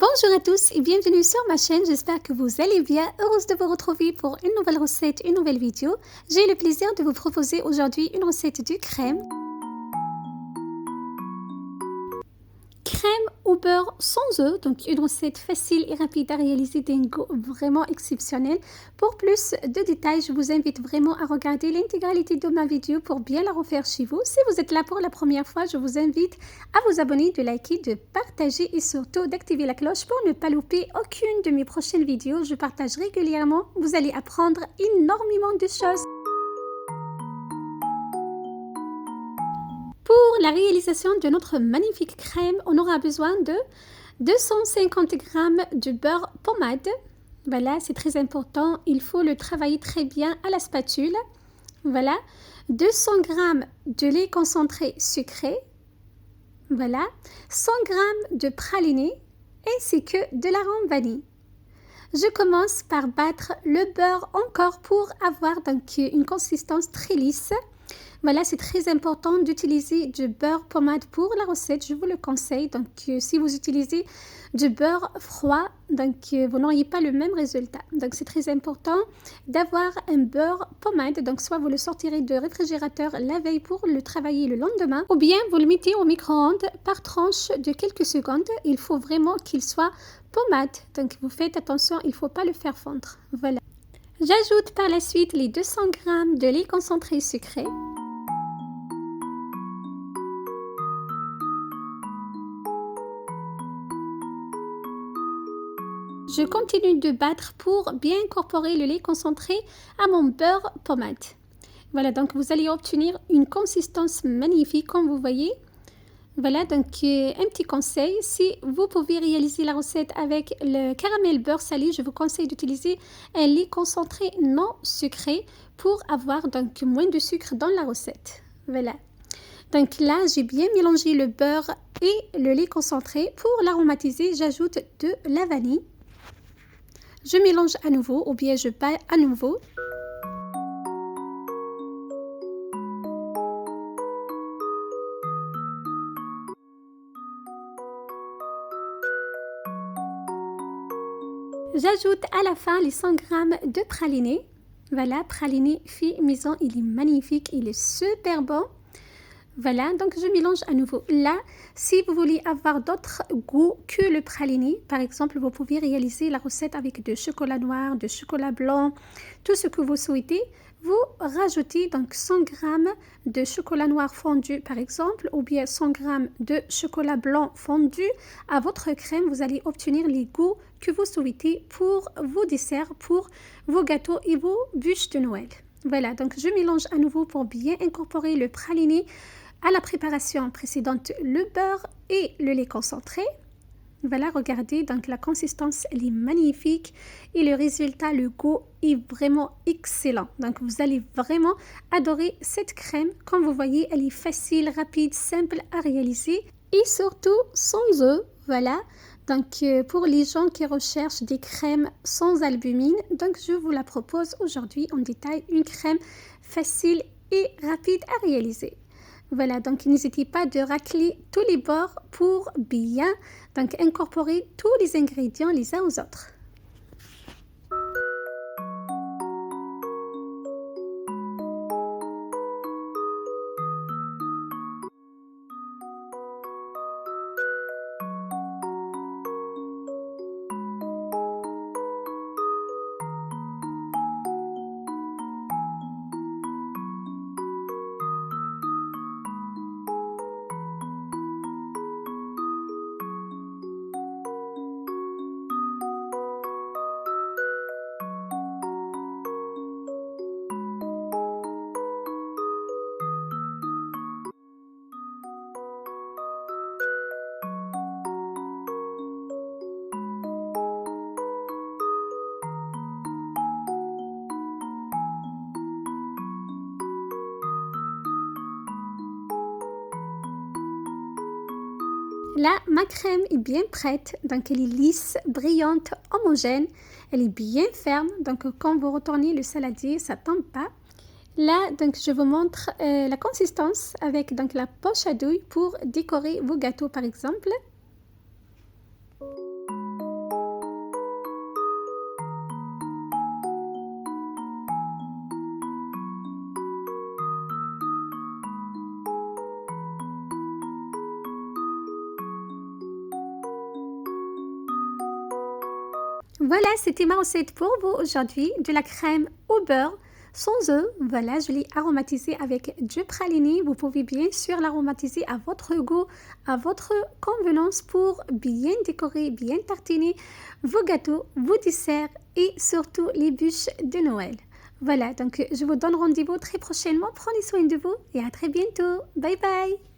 Bonjour à tous et bienvenue sur ma chaîne, j'espère que vous allez bien, heureuse de vous retrouver pour une nouvelle recette, une nouvelle vidéo. J'ai le plaisir de vous proposer aujourd'hui une recette de crème. Crème au beurre sans œufs, donc une recette facile et rapide à réaliser d'un goût vraiment exceptionnel. Pour plus de détails, je vous invite vraiment à regarder l'intégralité de ma vidéo pour bien la refaire chez vous. Si vous êtes là pour la première fois, je vous invite à vous abonner, de liker, de partager et surtout d'activer la cloche pour ne pas louper aucune de mes prochaines vidéos. Je partage régulièrement, vous allez apprendre énormément de choses. Pour la réalisation de notre magnifique crème, on aura besoin de 250 g de beurre pommade. Voilà, c'est très important. Il faut le travailler très bien à la spatule. Voilà, 200 g de lait concentré sucré. Voilà, 100 g de praliné ainsi que de l'arôme vanille. Je commence par battre le beurre encore pour avoir donc une consistance très lisse. Voilà, c'est très important d'utiliser du beurre pommade pour la recette, je vous le conseille. Donc, si vous utilisez du beurre froid, donc vous n'auriez pas le même résultat. Donc, c'est très important d'avoir un beurre pommade. Donc, soit vous le sortirez de réfrigérateur la veille pour le travailler le lendemain, ou bien vous le mettez au micro-ondes par tranche de quelques secondes. Il faut vraiment qu'il soit pommade. Donc, vous faites attention, il ne faut pas le faire fondre. Voilà. J'ajoute par la suite les 200 g de lait concentré sucré. Je continue de battre pour bien incorporer le lait concentré à mon beurre pommade. Voilà, donc vous allez obtenir une consistance magnifique comme vous voyez. Voilà, donc un petit conseil, si vous pouvez réaliser la recette avec le caramel beurre salé, je vous conseille d'utiliser un lait concentré non sucré pour avoir donc moins de sucre dans la recette. Voilà. Donc là, j'ai bien mélangé le beurre et le lait concentré. Pour l'aromatiser, j'ajoute de la vanille. Je mélange à nouveau ou bien je bats à nouveau. J'ajoute à la fin les 100 g de praliné. Voilà, praliné fait maison, il est magnifique, il est super bon. Voilà, donc je mélange à nouveau. Là, si vous voulez avoir d'autres goûts que le praliné, par exemple, vous pouvez réaliser la recette avec du chocolat noir, du chocolat blanc, tout ce que vous souhaitez. Vous rajoutez donc 100 g de chocolat noir fondu, par exemple, ou bien 100 g de chocolat blanc fondu à votre crème. Vous allez obtenir les goûts que vous souhaitez pour vos desserts, pour vos gâteaux et vos bûches de Noël. Voilà, donc je mélange à nouveau pour bien incorporer le praliné à la préparation précédente, le beurre et le lait concentré. Voilà, regardez, donc la consistance, elle est magnifique et le résultat, le goût est vraiment excellent. Donc, vous allez vraiment adorer cette crème. Comme vous voyez, elle est facile, rapide, simple à réaliser et surtout sans œufs. Voilà, donc pour les gens qui recherchent des crèmes sans albumine, donc je vous la propose aujourd'hui en détail, une crème facile et rapide à réaliser. Voilà, donc n'hésitez pas de racler tous les bords pour bien donc incorporer tous les ingrédients les uns aux autres. Là, ma crème est bien prête, donc elle est lisse, brillante, homogène. Elle est bien ferme, donc quand vous retournez le saladier, ça ne tombe pas. Là, donc, je vous montre la consistance avec donc, la poche à douille pour décorer vos gâteaux, par exemple. Voilà, c'était ma recette pour vous aujourd'hui, de la crème au beurre sans œufs. Voilà, je l'ai aromatisé avec du praliné. Vous pouvez bien sûr l'aromatiser à votre goût, à votre convenance pour bien décorer, bien tartiner vos gâteaux, vos desserts et surtout les bûches de Noël. Voilà, donc je vous donne rendez-vous très prochainement. Prenez soin de vous et à très bientôt. Bye bye.